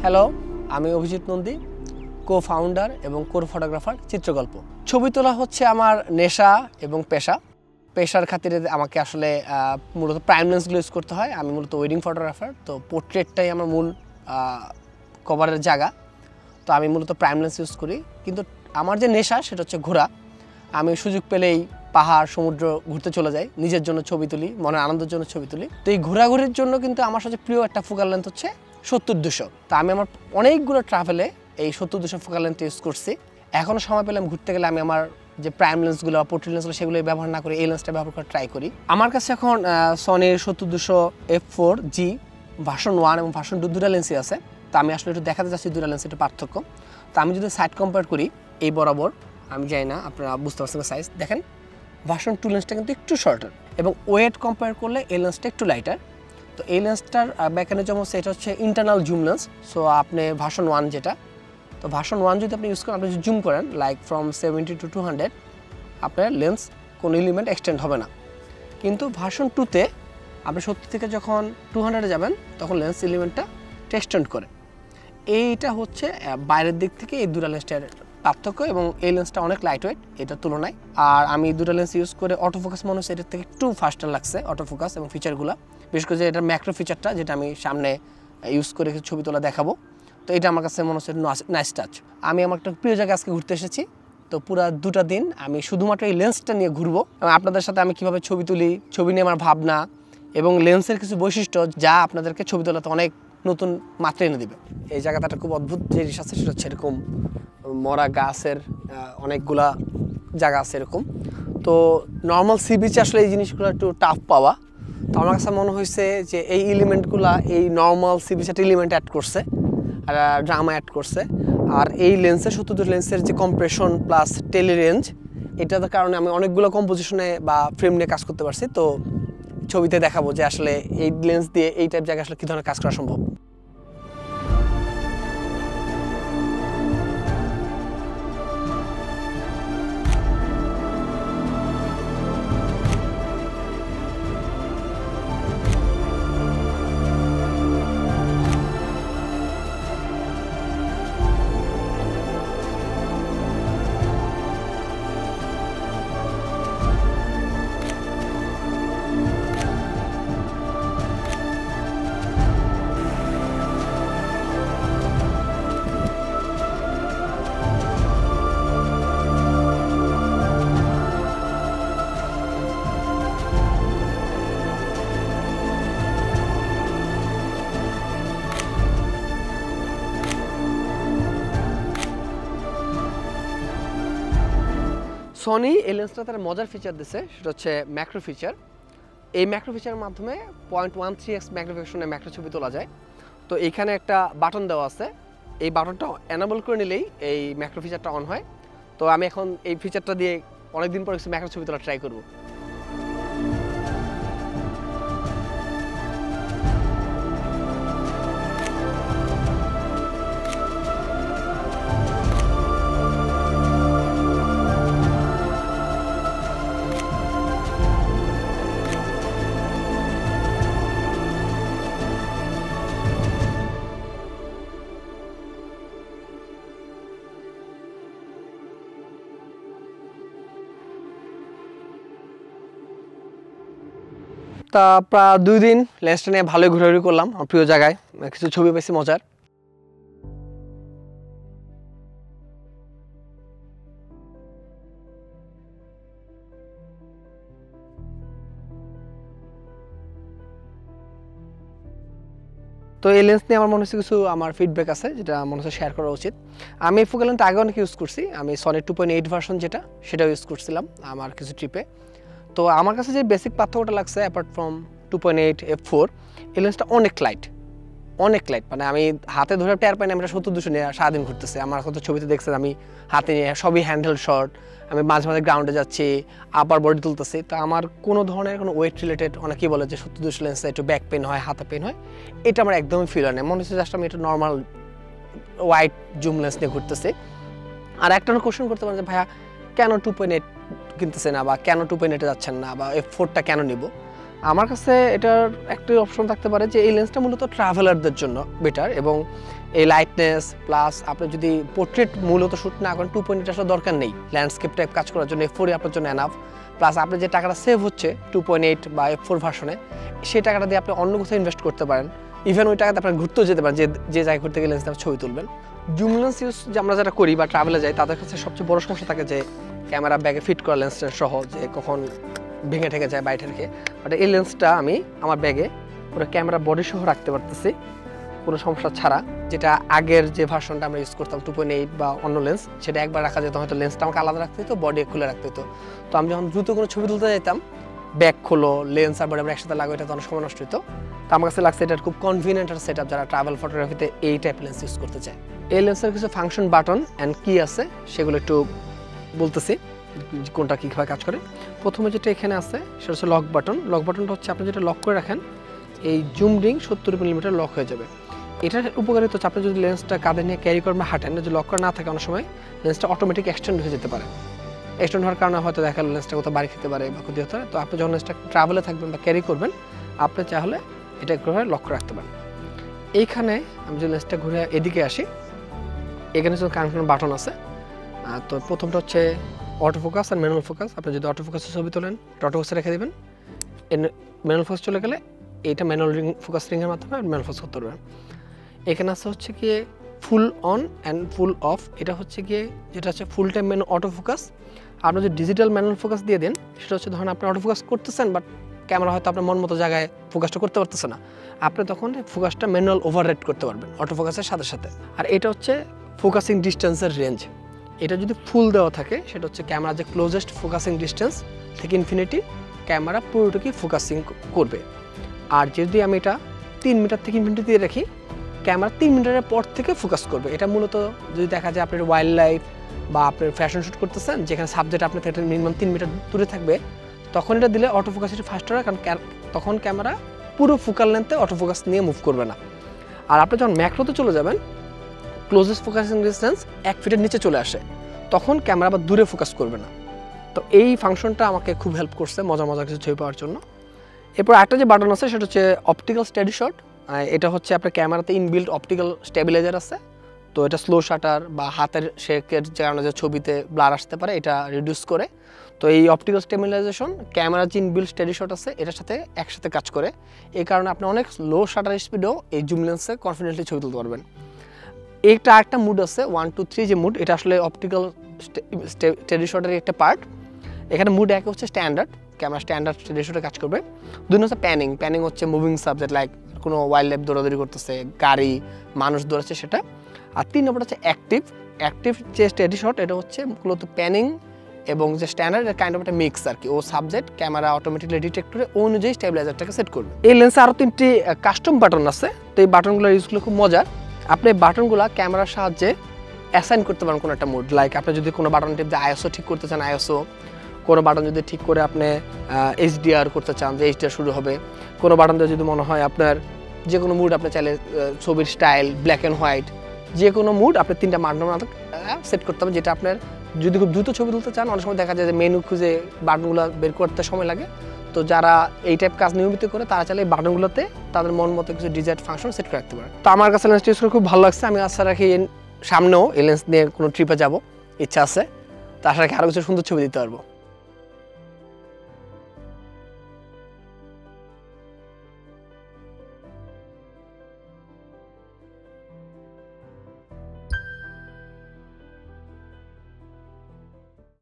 Hello, আমি Abhijit Nandi, co-founder এবং core photographer চিত্রগল্প। ছবি তোলা হচ্ছে আমার নেশা এবং পেশার খাতিরে আমাকে আসলে মূলত প্রাইম লেন্সগুলো ইউজ করতে হয়। আমি মূলত ওয়েডিং ফটোগ্রাফার, তো পোর্ট্রেটটাই আমার মূল কভারের জায়গা। তো আমি মূলত প্রাইম লেন্স ইউজ করি, কিন্তু আমার যে নেশা সেটা হচ্ছে ঘোরা। আমি সুযোগ পেলেই পাহাড় সমুদ্র ঘুরতে চলে যাই, নিজের জন্য ছবি তুলি, মনের আনন্দের জন্য ছবি তুলি। তো এই ঘোরাঘুরির জন্য কিন্তু আমার সবচেয়ে প্রিয় একটা ফোকাল লেন্থ হচ্ছে 70-200। তো আমি আমার অনেকগুলো ট্রাভেলে এই 70-200 ফোকাল লেন্থ ইউজ করছি। এখনও সময় পেলে আমি ঘুরতে গেলে আমি আমার যে প্রাইম লেন্সগুলো বা পোর্ট্রেট লেন্সগুলো সেগুলো ব্যবহার না করে এই লেন্সটা ব্যবহার করে ট্রাই করি। আমার কাছে এখন সনির 70-200 f4G ভার্সন 1 এবং ভার্সন 2 দুটো লেন্সই আছে। তো আমি আসলে একটু দেখাতে চাচ্ছি দুটো লেন্সের একটু পার্থক্য। তো আমি যদি সাইড কম্পেয়ার করি, এই বরাবর আমি জানি না আপনারা বুঝতে পারছেন সাইজ দেখেন, ভার্সন 2 লেন্সটা কিন্তু একটু শর্টার, এবং ওয়েট কম্পেয়ার করলে এই লেন্সটা একটু লাইটার। তো এই লেন্সটার মেকানিজম হচ্ছে এটা হচ্ছে ইন্টারনাল জুম লেন্স। সো আপনি ভার্সন 1 যেটা, তো ভার্সন 1 যদি আপনি ইউজ করেন, আপনি যদি জুম করেন লাইক ফ্রম 70 to 200, আপনার লেন্স কোনো এলিমেন্ট এক্সটেন্ড হবে না। কিন্তু ভার্সন 2তে আপনি 70 থেকে যখন 200-এ যাবেন তখন লেন্স এলিমেন্টটা এক্সটেন্ড করে। এইটা হচ্ছে বাইরের দিক থেকে এই দুটো লেন্সটার পার্থক্য, এবং এই লেন্সটা অনেক লাইট ওয়েট এটার তুলনায়। আর আমি দুটো লেন্স ইউজ করে অটো ফোকাস মনে হচ্ছে এটার থেকে একটু ফাস্টার লাগছে অটো ফোকাস এবং ফিচারগুলো, বিশেষ করে এটার ম্যাক্রো ফিচারটা যেটা আমি সামনে ইউজ করে ছবি তোলা দেখাবো। তো এটা আমার কাছে মনে হচ্ছে নাইস টাচ। আমি আমার একটা প্রিয় জায়গায় আজকে ঘুরতে এসেছি। তো পুরো 2টা দিন আমি শুধুমাত্র এই লেন্সটা নিয়ে ঘুরবো, এবং আপনাদের সাথে আমি কীভাবে ছবি তুলি, ছবি নিয়ে আমার ভাবনা এবং লেন্সের কিছু বৈশিষ্ট্য যা আপনাদেরকে ছবি তোলাতে অনেক নতুন মাত্রা এনে দেবে। এই জায়গাটা একটা খুব অদ্ভুত জিনিস আছে, সেটা হচ্ছে এরকম মরা গাছের অনেকগুলা জায়গা আছে এরকম। তো নর্মাল সি বিচে আসলে এই জিনিসগুলো একটু টাফ পাওয়া। তো আমার কাছে মনে হয়েছে যে এই এলিমেন্টগুলো এই নর্মাল সি বিচে একটা এলিমেন্ট অ্যাড করছে, আর ড্রামা অ্যাড করছে। আর এই লেন্সের 70 লেন্সের যে কম্প্রেশন প্লাস টেলি রেঞ্জ, এটার কারণে আমি অনেকগুলো কম্পোজিশনে বা ফ্রেম নিয়ে কাজ করতে পারছি। তো ছবিতে দেখাবো যে আসলে এই লেন্স দিয়ে এই টাইপ জায়গায় আসলে কী ধরনের কাজ করা সম্ভব। সনি এই লেন্সটা তার মজার ফিচার দিছে, সেটা হচ্ছে ম্যাক্রো ফিচার। এই ম্যাক্রো ফিচারের মাধ্যমে 0.13x ম্যাগনিফিকেশনে ম্যাক্রো ছবি তোলা যায়। তো এইখানে একটা বাটন দেওয়া আছে, এই বাটনটা এনেবল করে নিলেই এই ম্যাক্রো ফিচারটা অন হয়। তো আমি এখন এই ফিচারটা দিয়ে অনেকদিন পর কিছু ম্যাক্রো ছবি তোলা ট্রাই করবো। তা প্রায় 2 দিন লেন্সটা নিয়ে ভালোই ঘোরাঘুরি করলাম আমার প্রিয় জায়গায়, কিছু ছবি পেয়েছি মজার। তো এই লেন্স নিয়ে আমার মনে হচ্ছে কিছু আমার ফিডব্যাক আছে যেটা মনে হচ্ছে শেয়ার করা উচিত। আমি এই ফোকাল লেন্সটা আগে অনেক ইউজ করছি, আমি সনি 2.8 ভার্সন যেটা সেটাও ইউজ করছিলাম আমার কিছু ট্রিপে। তো আমার কাছে যে বেসিক পার্থক্যটা লাগছে অ্যাপার্ট ফ্রম 2.8 f4, এই লেন্সটা অনেক লাইট, মানে আমি হাতে ধরে টের পাই না আমি 70-200 নিয়ে সারাদিন ঘুরতেছে। আমার কত ছবিতে দেখছেন আমি হাতে নিয়ে সবই হ্যান্ডহেল্ড শট, আমি মাঝে মাঝে গ্রাউন্ডে যাচ্ছি, আপার বডি তুলতেছি। তো আমার কোনো ধরনের কোনো ওয়েট রিলেটেড, অনেকেই বলে যে 70-200 লেন্সে একটু ব্যাক পেন হয়, হাতে পেন হয়, এটা আমার একদমই ফিল হয় না। মনে হচ্ছে জাস্ট আমি একটা নর্মাল ওয়াইড জুম লেন্স নিয়ে ঘুরতেছি। আর একটা কোশ্চেন করতে পারেন যে ভাইয়া কেন 2.8 কিনতেছে না, বা কেন 2.8 যাচ্ছেন না, বা f4টা কেন নিব। আমার কাছে এটার একটা অপশন থাকতে পারে যে এই লেন্সটা মূলত ট্রাভেলারদের জন্য বেটার, এবং এই লাইটনেস প্লাস আপনি যদি পোর্ট্রেট মূলত শ্যুট না করেন 2.8 আসলে দরকার নেই, ল্যান্ডস্কেপ টাইপ কাজ করার জন্য F4 আপনার জন্য এনাফ। প্লাস আপনি যে টাকাটা সেভ হচ্ছে 2.8 বা F4 ভার্সনে, সেই টাকাটা দিয়ে আপনি অন্য কোথাও ইনভেস্ট করতে পারেন। ইভেন ওই টাকাতে আপনার ঘুরতেও যেতে পারেন, যে জায়গায় ঘুরতে গেলে লেন্সটা ছবি তুলবেন। জুম লেন্স ইউজ যে আমরা যারা করি বা ট্রাভেলে যাই তাদের কাছে সবচেয়ে বড় সমস্যা থাকে যে ক্যামেরা ব্যাগে ফিট করা লেন্সটা সহ যে কখন ভেঙে ঠেকে যায় বাইরে থেকে। বাট এই লেন্সটা আমি আমার ব্যাগে পুরো ক্যামেরা বডি সহ রাখতে পারতেছি কোনো সমস্যা ছাড়া। যেটা আগের যে ভার্সনটা আমরা ইউজ করতাম 2.8 বা অন্য লেন্স, সেটা একবার রাখা যেত, হয়তো লেন্সটা আমাকে আলাদা রাখতে হতো, বডি খুলে রাখতে হতো। তো আমি যখন দ্রুত কোনো ছবি তুলতে যেতাম, ব্যাগ খোলো, লেন্স আর বডি আমরা একসাথে লাগো, এটা তো অনেক সময় নষ্ট হতো। তো আমার কাছে লাগছে এটা খুব কনভিনিয়েন্ট একটা সেট আপ যারা ট্রাভেল ফটোগ্রাফিতে এই টাইপ লেন্স ইউজ করতে চায়। এই লেন্সের কিছু ফাংশন বাটন অ্যান্ড কি আছে সেগুলো একটু বলতেছি কোনটা কীভাবে কাজ করে। প্রথমে যেটা এখানে আছে সেটা হচ্ছে লক বাটন। লক বাটনটা হচ্ছে আপনি যেটা লক করে রাখেন, এই জুম রিং 70 মিলিমিটার লক হয়ে যাবে। এটার উপকারিতা হচ্ছে আপনি যদি লেন্সটা কাঁধে নিয়ে ক্যারি করবেন বা হাঁটেন, যদি লক করা না থাকে অনেক সময় লেন্সটা অটোমেটিক এক্সটেন্ড হয়ে যেতে পারে। এক্সটেন্ড হওয়ার কারণে হয়তো দেখা গেল লেন্সটা কোথাও বাড়ি খেতে পারে বা ক্ষতি হতে পারে। তো আপনি যখন লেন্সটা ট্রাভেলে থাকবেন বা ক্যারি করবেন, আপনি চাইলে এটা একটু লক করে রাখতে পারেন। এইখানে আমি যদি লেন্সটা ঘুরে এদিকে আসি, এখানে কানেকশন বাটন আছে। তো প্রথমটা হচ্ছে অটো ফোকাস আর ম্যানুয়াল ফোকাস। আপনি যদি অটো ফোকাসের ছবি তোলেন, অটো ফোকাসে রেখে দেবেন, ম্যানুয়াল ফোকাস চলে গেলে এইটা ম্যানুয়াল ফোকাস রিংয়ের মাধ্যমে ম্যানুয়াল ফোকাস করতে পারবেন। এখানে আছে হচ্ছে গিয়ে full on and full of. এটা হচ্ছে গিয়ে যেটা হচ্ছে full time manual auto focus. আপনি যদি ডিজিটাল ম্যানুয়াল ফোকাস দিয়ে দেন, সেটা হচ্ছে ধরুন আপনি অটো ফোকাস করতেছেন বাট ক্যামেরা হয়তো আপনার মন মতো জায়গায় ফোকাসটা করতে পারতেছে না, আপনি তখন ফোকাসটা ম্যানুয়াল ওভাররাইড করতে পারবেন অটো ফোকাসের সাথে সাথে। আর এটা হচ্ছে ফোকাসিং ডিস্টেন্সের রেঞ্জ। এটা যদি ফুল দেওয়া থাকে সেটা হচ্ছে ক্যামেরা যে ক্লোজেস্ট ফোকাসিং ডিস্টেন্স থেকে ইনফিনিটি ক্যামেরা পুরোটাকে ফোকাসিং করবে। আর যদি আমি এটা 3 মিটার থেকে ইনফিনিটি দিয়ে রাখি, ক্যামেরা 3 মিটারের পর থেকে ফোকাস করবে। এটা মূলত যদি দেখা যায় আপনার ওয়াইল্ড লাইফ বা আপনার ফ্যাশন শ্যুট করতেছেন, যেখানে সাবজেক্ট আপনার থেকে মিনিমাম 3 মিটার দূরে থাকবে, তখন এটা দিলে অটো ফোকাস এটা ফাস্ট হবে, কারণ তখন ক্যামেরা পুরো ফোকাল লেন্থে অটো ফোকাস নিয়ে মুভ করবে না। আর আপনি যখন ম্যাক্রোতে চলে যাবেন, ক্লোজেস্ট ফোকাসিং ডিস্টেন্স 1 ফিটের নিচে চলে আসে, তখন ক্যামেরা আবার দূরে ফোকাস করবে না। তো এই ফাংশনটা আমাকে খুব হেল্প করছে মজা কিছু ছবি পাওয়ার জন্য। এরপর একটা যে বাটন আছে সেটা হচ্ছে অপটিক্যাল স্টেডি শট। এটা হচ্ছে আপনার ক্যামেরাতে ইনবিল্ট অপটিক্যাল স্টেবিলাইজার আছে। তো এটা স্লো শাটার বা হাতের শেকের কারণে যে ছবিতে ব্লার আসতে পারে এটা রিডিউস করে। তো এই অপটিক্যাল স্টেবিলাইজেশন ক্যামেরার যে ইনবিল্ট স্টেডি শট আছে এটার সাথে একসাথে কাজ করে। এই কারণে আপনি অনেক লো শাটার স্পিডেও এই জুম লেন্সে কনফিডেন্টলি ছবি তুলতে পারবেন। এইটা একটা মুড আছে 1 2 3 যে মুড, এটা আসলে অপটিক্যাল স্টেডি শটের একটা পার্ট। এখানে মুড এক হচ্ছে স্ট্যান্ডার্ড, ক্যামেরা স্ট্যান্ডার্ড স্টেডি শটে কাজ করবে। 2 হচ্ছে প্যানিং। প্যানিং হচ্ছে মুভিং সাবজেক্ট লাইক কোনো ওয়াইল্ড লাইফ দৌড়াদৌড়ি করতেছে, গাড়ি, মানুষ দৌড়াচ্ছে সেটা। আর 3 নম্বর হচ্ছে অ্যাক্টিভ। অ্যাক্টিভ যে স্টেডি শট এটা হচ্ছে মূলত প্যানিং এবং যে স্ট্যান্ডার্ড কাইন্ড অফ একটা মিক্স আর কি। ও সাবজেক্ট ক্যামেরা অটোমেটিকলি ডিটেক্ট করে অনুযায়ী স্টেবিলাইজারটাকে সেট করবে। এই লেন্সে আরও 3টি কাস্টম বাটন আছে। তো এই বাটনগুলোর ইউজগুলো খুব মজার। আপনি বাটনগুলো ক্যামেরার সাহায্যে অ্যাসাইন করতে পারেন কোনো একটা মুড, লাইক আপনি যদি কোনো বাটন টিপ দিয়ে আইএসও ঠিক করতে চান আইএসও, কোনো বাটন যদি ঠিক করে আপনি এইচডিআর করতে চান যে এইচডিআর শুরু হবে, কোনো বাটন দিয়ে যদি মনে হয় আপনার যে কোনো মুড আপনি চাইলে ছবির স্টাইল ব্ল্যাক অ্যান্ড হোয়াইট যে কোনো মুড আপনি 3টা বাটন সেট করতে হবে। যেটা আপনার যদি খুব দ্রুত ছবি তুলতে চান, অনেক সময় দেখা যায় যে মেনু খুঁজে বাটনগুলো বের করতে সময় লাগে। তো যারা এই টাইপ কাজ নিয়মিত করে তারা চাইলে এই বাটনগুলোতে তাদের মন মতো কিছু ডিজাইন ফাংশন সেট করে রাখতে পারে। তো আমার কাছে লেন্সটি ইউজ করে খুব ভালো লাগছে। আমি আশা রাখি সামনেও এই লেন্স নিয়ে কোনো ট্রিপে যাব, ইচ্ছা আছে। তো আশা রাখি আরও কিছু সুন্দর ছবি দিতে পারবো।